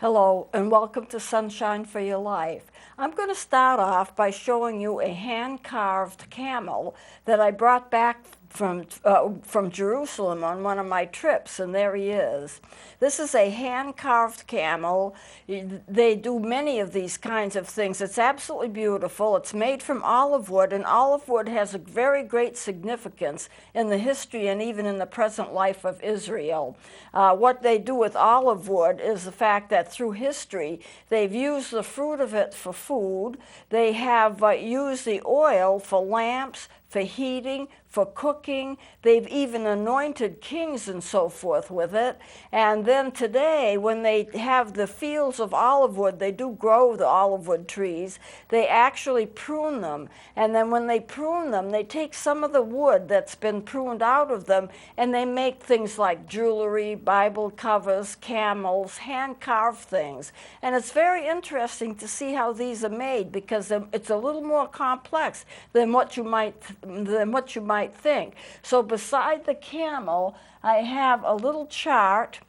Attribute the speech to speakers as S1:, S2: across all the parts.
S1: Hello and welcome to Sunshine for Your Life. I'm going to start off by showing you a hand-carved camel that I brought back from Jerusalem on one of my trips, and there he is. This is a hand-carved camel. They do many of these kinds of things. It's absolutely beautiful. It's made from olive wood, and olive wood has a very great significance in the history and even in the present life of Israel. What they do with olive wood is the fact that through history they've used the fruit of it for food. They have used the oil for lamps, for heating, for cooking. They've even anointed kings and so forth with it. And then today, when they have the fields of olive wood, they do grow the olive wood trees, they actually prune them. And then when they prune them, they take some of the wood that's been pruned out of them, and they make things like jewelry, Bible covers, camels, hand-carved things. And it's very interesting to see how these are made, because it's a little more complex than what you might think. So beside the camel, I have a little chart,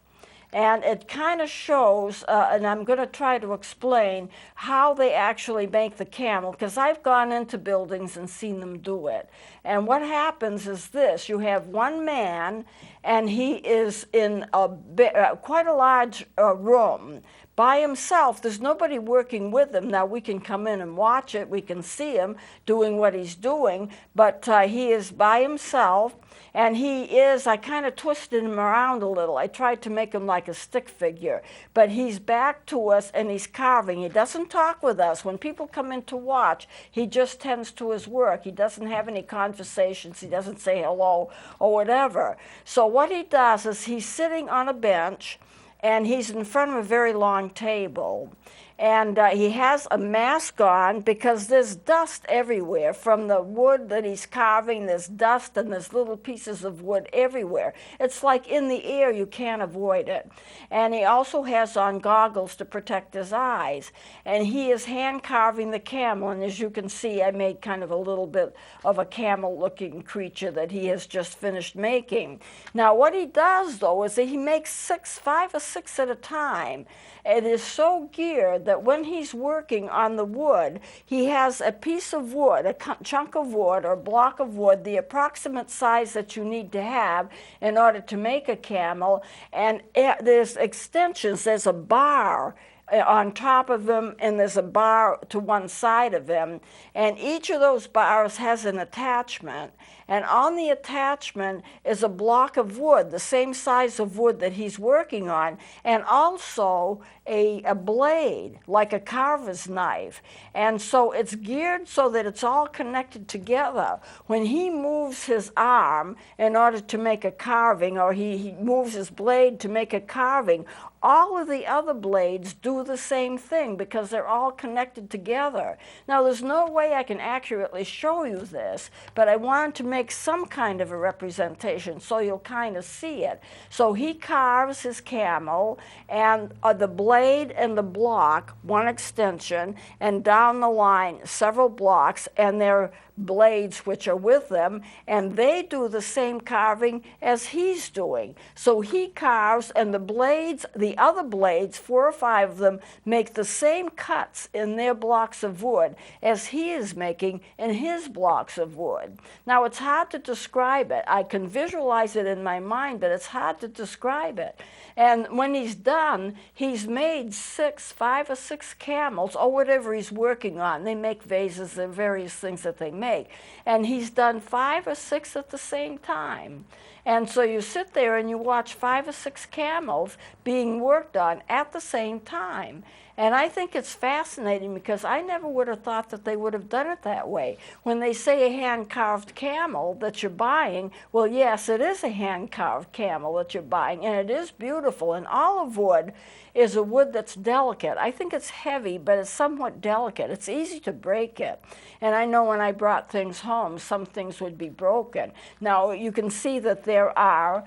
S1: and it kind of shows, and I'm going to try to explain how they actually make the camel, because I've gone into buildings and seen them do it. And what happens is this: you have one man, and he is in quite a large room by himself. There's nobody working with him. Now, we can come in and watch it. We can see him doing what he's doing, but he is by himself, and I kind of twisted him around a little. I tried to make him like a stick figure, but he's back to us, and he's carving. He doesn't talk with us. When people come in to watch, he just tends to his work. He doesn't have any conversations. He doesn't say hello or whatever. So what he does is he's sitting on a bench, and he's in front of a very long table. And he has a mask on because there's dust everywhere from the wood that he's carving. There's dust and there's little pieces of wood everywhere. It's like in the air, you can't avoid it. And he also has on goggles to protect his eyes. And he is hand carving the camel. And as you can see, I made kind of a little bit of a camel-looking creature that he has just finished making. Now, what he does, though, is that he makes 5 or 6 at a time. It is so geared that when he's working on the wood, he has a piece of wood, a chunk of wood or block of wood, the approximate size that you need to have in order to make a camel, and there's extensions. There's a bar on top of him, and there's a bar to one side of him, and each of those bars has an attachment, and on the attachment is a block of wood, the same size of wood that he's working on, and also a blade, like a carver's knife. And so it's geared so that it's all connected together. When he moves his arm in order to make a carving, or he moves his blade to make a carving, all of the other blades do the same thing because they're all connected together. Now, there's no way I can accurately show you this, but I wanted to make some kind of a representation so you'll kind of see it. So he carves his camel, and the blade and the block, one extension, and down the line several blocks, and their blades which are with them, and they do the same carving as he's doing. So he carves, and the blades, the other blades, 4 or 5 of them, make the same cuts in their blocks of wood as he is making in his blocks of wood. Now, it's hard to describe it. I can visualize it in my mind, but it's hard to describe it. And when he's done, he's made 5 or 6 camels, or whatever he's working on. They make vases and various things that they make. And he's done 5 or 6 at the same time. And so you sit there and you watch 5 or 6 camels being worked on at the same time. And I think it's fascinating because I never would have thought that they would have done it that way. When they say a hand-carved camel that you're buying, well, yes, it is a hand-carved camel that you're buying, and it is beautiful. And olive wood is a wood that's delicate. I think it's heavy, but it's somewhat delicate. It's easy to break it. And I know when I brought things home, some things would be broken. Now, you can see that there are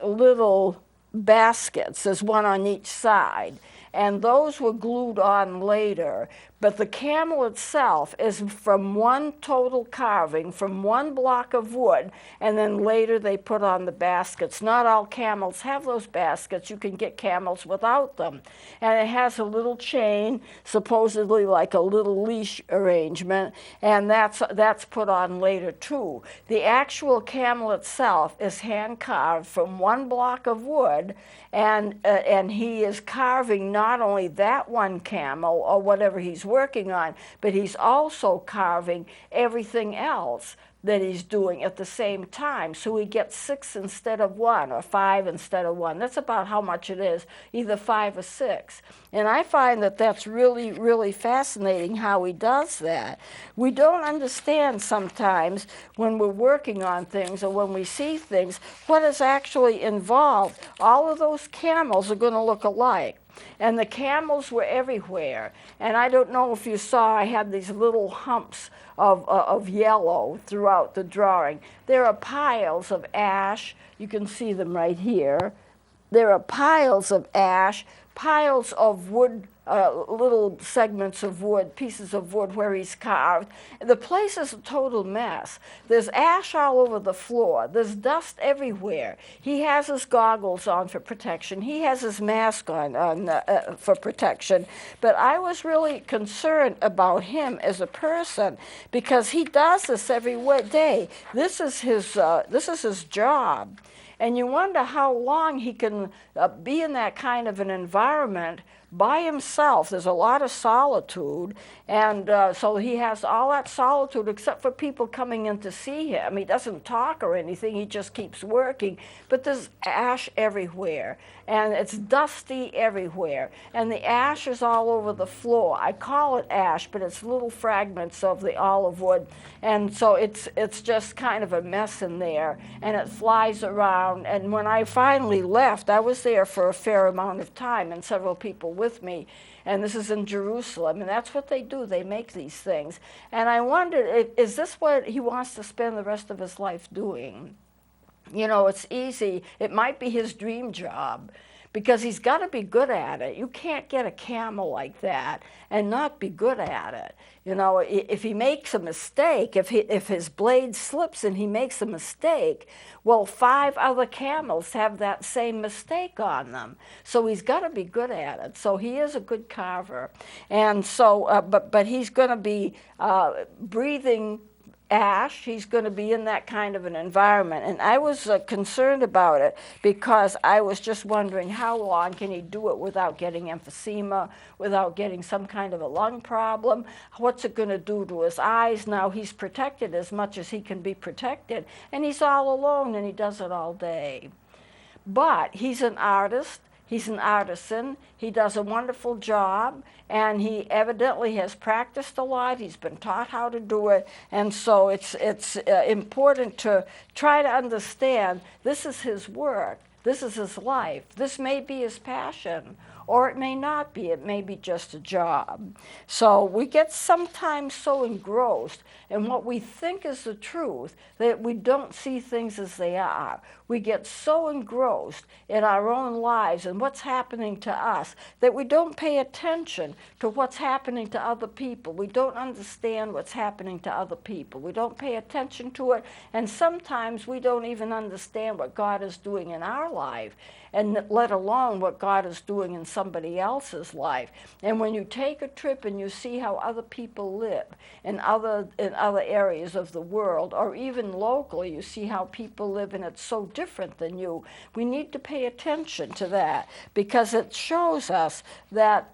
S1: little baskets. There's one on each side. and those were glued on later. But the camel itself is from one total carving, from one block of wood, and then later they put on the baskets. Not all camels have those baskets. You can get camels without them. And it has a little chain, supposedly like a little leash arrangement, and that's put on later too. The actual camel itself is hand carved from one block of wood, and he is carving not only that one camel or whatever he's working on, but he's also carving everything else that he's doing at the same time. So he gets 6 instead of 1, or 5 instead of 1. That's about how much it is, either 5 or 6. And I find that that's really, really fascinating how he does that. We don't understand sometimes when we're working on things or when we see things what is actually involved. All of those camels are going to look alike. And the camels were everywhere. And I don't know if you saw, I had these little humps of yellow throughout the drawing. There are piles of ash. You can see them right here. There are piles of ash, piles of wood, little segments of wood, pieces of wood where he's carved. The place is a total mess. There's ash all over the floor. There's dust everywhere. He has his goggles on for protection. He has his mask on for protection. But I was really concerned about him as a person because he does this every day. This is his job. And you wonder how long he can be in that kind of an environment by himself. There's a lot of solitude, and so he has all that solitude except for people coming in to see him. He doesn't talk or anything, he just keeps working. But there's ash everywhere, and it's dusty everywhere, and the ash is all over the floor. I call it ash, but it's little fragments of the olive wood, and so it's just kind of a mess in there, and it flies around. And when I finally left, I was there for a fair amount of time, and several people with me, and this is in Jerusalem, and that's what they do. They make these things. And I wondered, is this what he wants to spend the rest of his life doing? You know, it's easy. It might be his dream job, because he's got to be good at it. You can't get a camel like that and not be good at it. You know, if he makes a mistake, if his blade slips and he makes a mistake, well, 5 other camels have that same mistake on them. So he's got to be good at it. So he is a good carver. And so, but he's going to be breathing ash. He's going to be in that kind of an environment. And I was concerned about it because I was just wondering how long can he do it without getting emphysema, without getting some kind of a lung problem? What's it going to do to his eyes? Now he's protected as much as he can be protected, and he's all alone and he does it all day. But he's an artist. He's an artisan. He does a wonderful job, and he evidently has practiced a lot. He's been taught how to do it, and so it's important to try to understand this is his work, this is his life, this may be his passion, or it may not be. It may be just a job. So we get sometimes so engrossed in what we think is the truth that we don't see things as they are. We get so engrossed in our own lives and what's happening to us that we don't pay attention to what's happening to other people. We don't understand what's happening to other people. We don't pay attention to it, and sometimes we don't even understand what God is doing in our life, and let alone what God is doing in somebody else's life. And when you take a trip and you see how other people live in other areas of the world, or even locally, you see how people live and it's so different than you, we need to pay attention to that, because it shows us that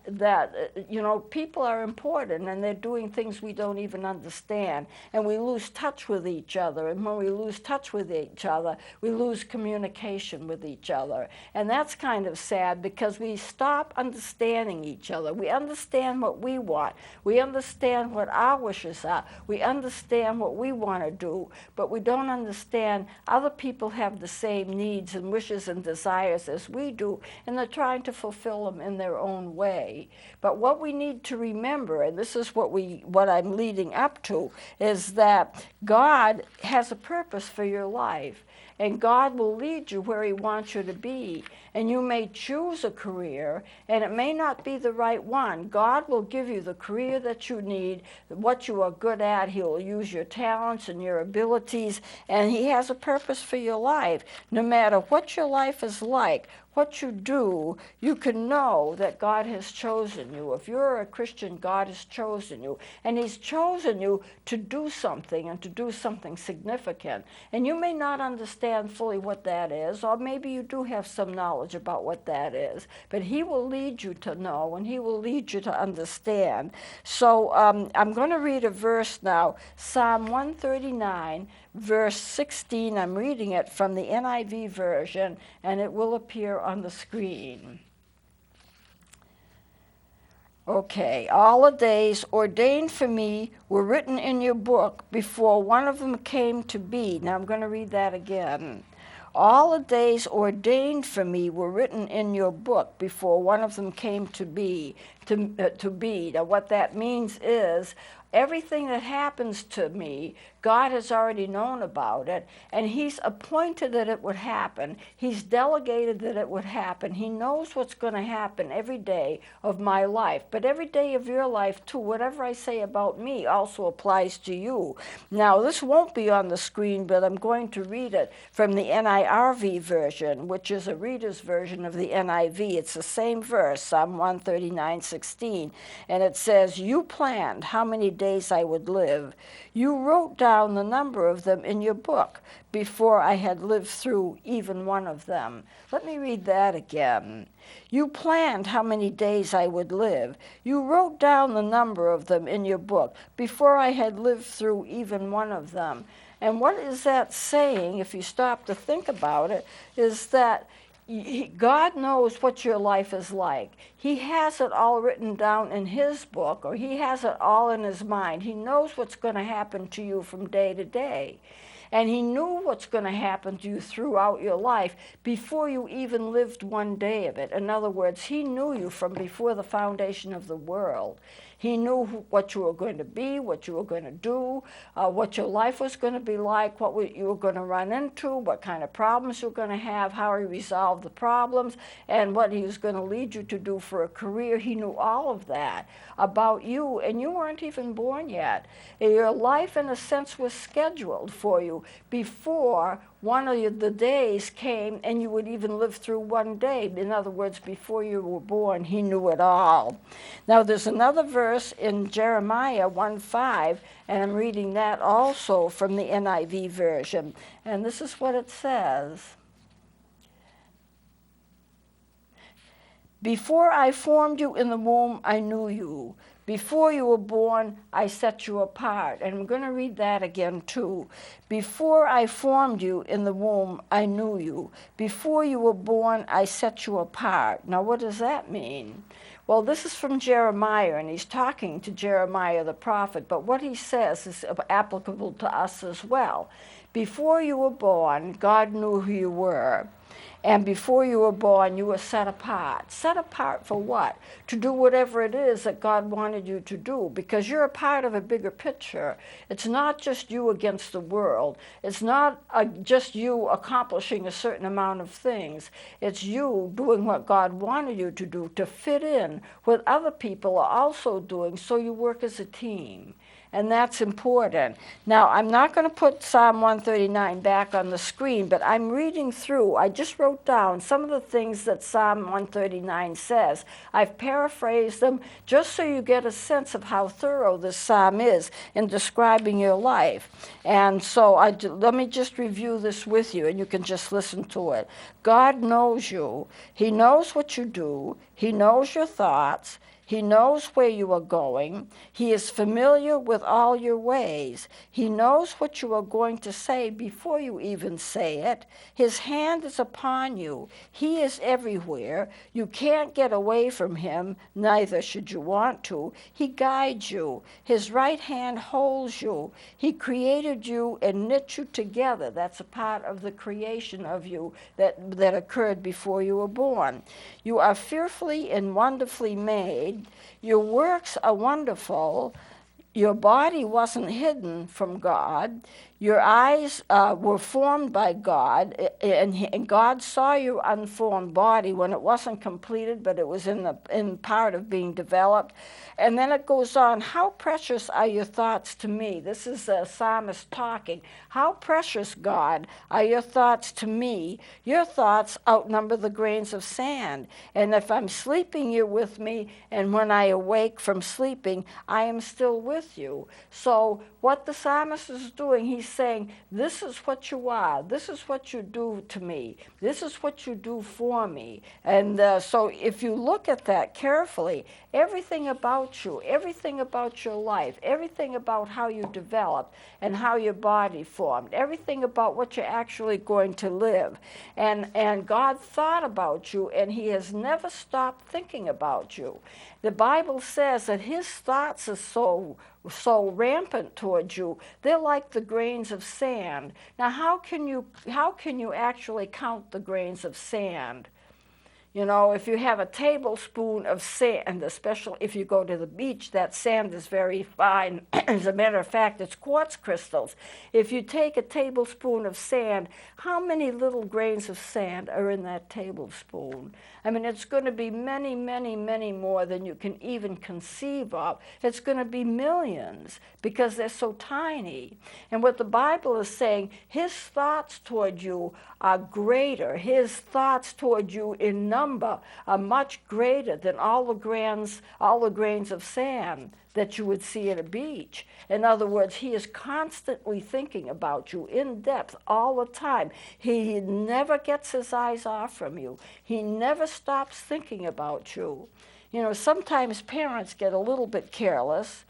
S1: you know, people are important and they're doing things we don't even understand, and we lose touch with each other, and when we lose touch with each other, we lose communication with each other. And that's kind of sad, because we stop understanding each other. We understand what we want. We understand what our wishes are. We understand what we want to do, but we don't understand other people have the same needs and wishes and desires as we do, and they're trying to fulfill them in their own way. But what we need to remember, and this is what I'm leading up to, is that God has a purpose for your life. And God will lead you where he wants you to be. And you may choose a career career, and it may not be the right one. God will give you the career that you need, what you are good at. He will use your talents and your abilities, and He has a purpose for your life. No matter what your life is like, what you do, you can know that God has chosen you. If you're a Christian, God has chosen you. And He's chosen you to do something, and to do something significant. And you may not understand fully what that is, or maybe you do have some knowledge about what that is. But He will lead you to know, and He will lead you to understand. So I'm going to read a verse now, Psalm 139, verse 16. I'm reading it from the NIV version, and it will appear on the screen. Okay, all the days ordained for me were written in your book before one of them came to be. Now I'm going to read that again. All the days ordained for me were written in your book before one of them came to be. Now what that means is everything that happens to me, God has already known about it, and He's appointed that it would happen. He's delegated that it would happen. He knows what's going to happen every day of my life. But every day of your life, too, whatever I say about me also applies to you. Now, this won't be on the screen, but I'm going to read it from the NIRV version, which is a reader's version of the NIV. It's the same verse, Psalm 139:16, and it says, "You planned how many days I would live. You wrote down the number of them in your book before I had lived through even one of them." Let me read that again. You planned how many days I would live. You wrote down the number of them in your book before I had lived through even one of them. And what is that saying, if you stop to think about it, is that God knows what your life is like. He has it all written down in His book, or He has it all in His mind. He knows what's going to happen to you from day to day. And He knew what's going to happen to you throughout your life before you even lived one day of it. In other words, He knew you from before the foundation of the world. He knew what you were going to be, what you were going to do, what your life was going to be like, what you were going to run into, what kind of problems you were going to have, how He resolved the problems, and what He was going to lead you to do for a career. He knew all of that about you, and you weren't even born yet. Your life, in a sense, was scheduled for you before one of the days came, and you would even live through one day. In other words, before you were born, He knew it all. Now, there's another verse in Jeremiah 1:5, and I'm reading that also from the NIV version. And this is what it says. Before I formed you in the womb, I knew you. Before you were born, I set you apart. And I'm going to read that again, too. Before I formed you in the womb, I knew you. Before you were born, I set you apart. Now, what does that mean? Well, this is from Jeremiah, and he's talking to Jeremiah the prophet, but what he says is applicable to us as well. Before you were born, God knew who you were. And before you were born, you were set apart. Set apart for what? To do whatever it is that God wanted you to do, because you're a part of a bigger picture. It's not just you against the world. It's not just you accomplishing a certain amount of things. It's you doing what God wanted you to do, to fit in what other people are also doing, so you work as a team. And that's important. Now, I'm not going to put Psalm 139 back on the screen, but I'm reading through. I just wrote down some of the things that Psalm 139 says. I've paraphrased them just so you get a sense of how thorough this psalm is in describing your life. And so let me just review this with you, and you can just listen to it. God knows you. He knows what you do. He knows your thoughts. He knows where you are going. He is familiar with all your ways. He knows what you are going to say before you even say it. His hand is upon you. He is everywhere. You can't get away from Him, neither should you want to. He guides you. His right hand holds you. He created you and knit you together. That's a part of the creation of you that occurred before you were born. You are fearfully and wonderfully made. Your works are wonderful. your body wasn't hidden from God. Your eyes were formed by God, and God saw your unformed body when it wasn't completed, but it was in part of being developed. And then it goes on, how precious are your thoughts to me? This is a psalmist talking. How precious, God, are your thoughts to me? Your thoughts outnumber the grains of sand. And if I'm sleeping, you're with me, and when I awake from sleeping, I am still with you. So what the psalmist is doing, he's saying, this is what you are. This is what you do to me. This is what you do for me. And so if you look at that carefully, everything about you, everything about your life, everything about how you developed and how your body formed, everything about what you're actually going to live. And God thought about you, and he has never stopped thinking about you. The Bible says that his thoughts are so rampant towards you. They're like the grains of sand. Now, how can you actually count the grains of sand? You know, if you have a tablespoon of sand, especially if you go to the beach, that sand is very fine. As a matter of fact, it's quartz crystals. If you take a tablespoon of sand, how many little grains of sand are in that tablespoon? I mean, it's going to be many, many, many more than you can even conceive of. It's going to be millions because they're so tiny. And what the Bible is saying, his thoughts toward you are greater. His thoughts toward you in number are much greater than all the grains of sand that you would see at a beach. In other words, he is constantly thinking about you in depth all the time. He never gets his eyes off from you. He never stops thinking about you. You know, sometimes parents get a little bit careless,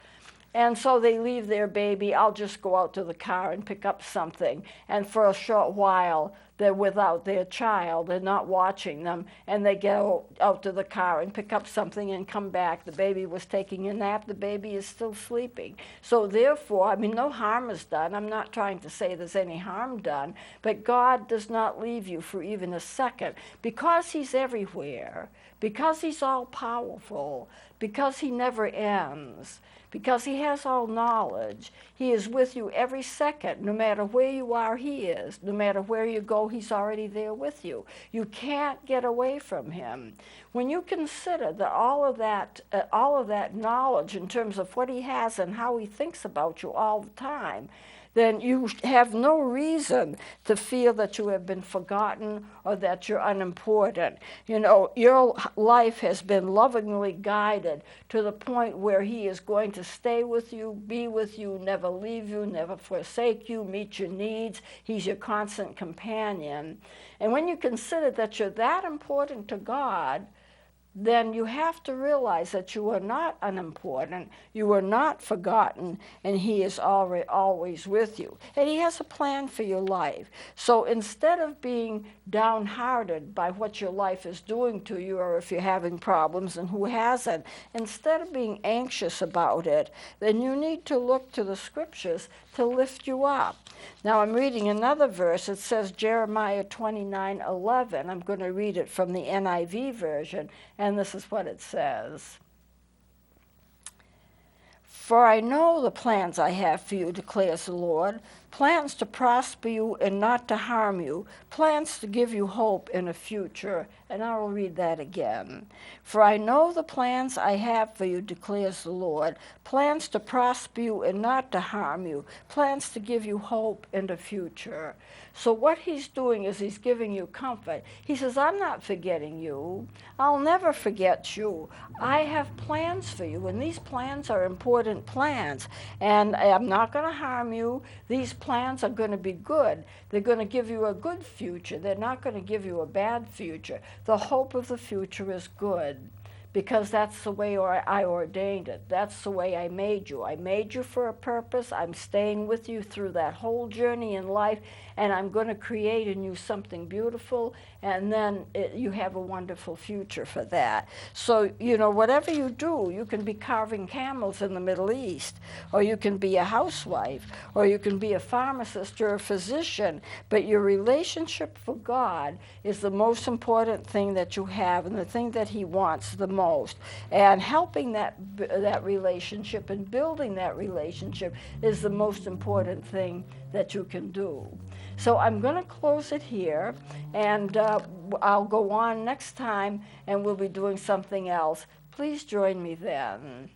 S1: and so they leave their baby. I'll just go out to the car and pick up something. And for a short while, they're without their child. They're not watching them. And they go out to the car and pick up something and come back. The baby was taking a nap. The baby is still sleeping. So therefore, I mean, no harm is done. I'm not trying to say there's any harm done. But God does not leave you for even a second. Because he's everywhere. Because he's all-powerful. Because he never ends. Because he has all knowledge. He is with you every second. No matter where you are, he is. No matter where you go, he's already there with you. You can't get away from him. When you consider that all of that knowledge in terms of what he has and how he thinks about you all the time, then you have no reason to feel that you have been forgotten or that you're unimportant. You know, your life has been lovingly guided to the point where he is going to stay with you, be with you, never leave you, never forsake you, meet your needs. He's your constant companion. And when you consider that you're that important to God, then you have to realize that you are not unimportant, you are not forgotten, and he is always with you. And he has a plan for your life. So instead of being downhearted by what your life is doing to you, or if you're having problems, and who hasn't, instead of being anxious about it, then you need to look to the scriptures to lift you up. Now I'm reading another verse. It says Jeremiah 29:11. I'm going to read it from the NIV version, and this is what it says. For I know the plans I have for you, declares the Lord, plans to prosper you and not to harm you, plans to give you hope in a future. And I will read that again. For I know the plans I have for you, declares the Lord, plans to prosper you and not to harm you, plans to give you hope in the future. So what he's doing is he's giving you comfort. He says, I'm not forgetting you. I'll never forget you. I have plans for you, and these plans are important plans. And I'm not going to harm you. These plans are going to be good. They're going to give you a good future. They're not going to give you a bad future. The hope of the future is good, because that's the way I ordained it. That's the way I made you. I made you for a purpose. I'm staying with you through that whole journey in life, and I'm going to create in you something beautiful, and then you have a wonderful future for that. So, you know, whatever you do, you can be carving camels in the Middle East, or you can be a housewife, or you can be a pharmacist or a physician, but your relationship with God is the most important thing that you have, and the thing that he wants the most. most. And helping that relationship and building that relationship is the most important thing that you can do. So I'm going to close it here, and I'll go on next time, and we'll be doing something else. Please join me then.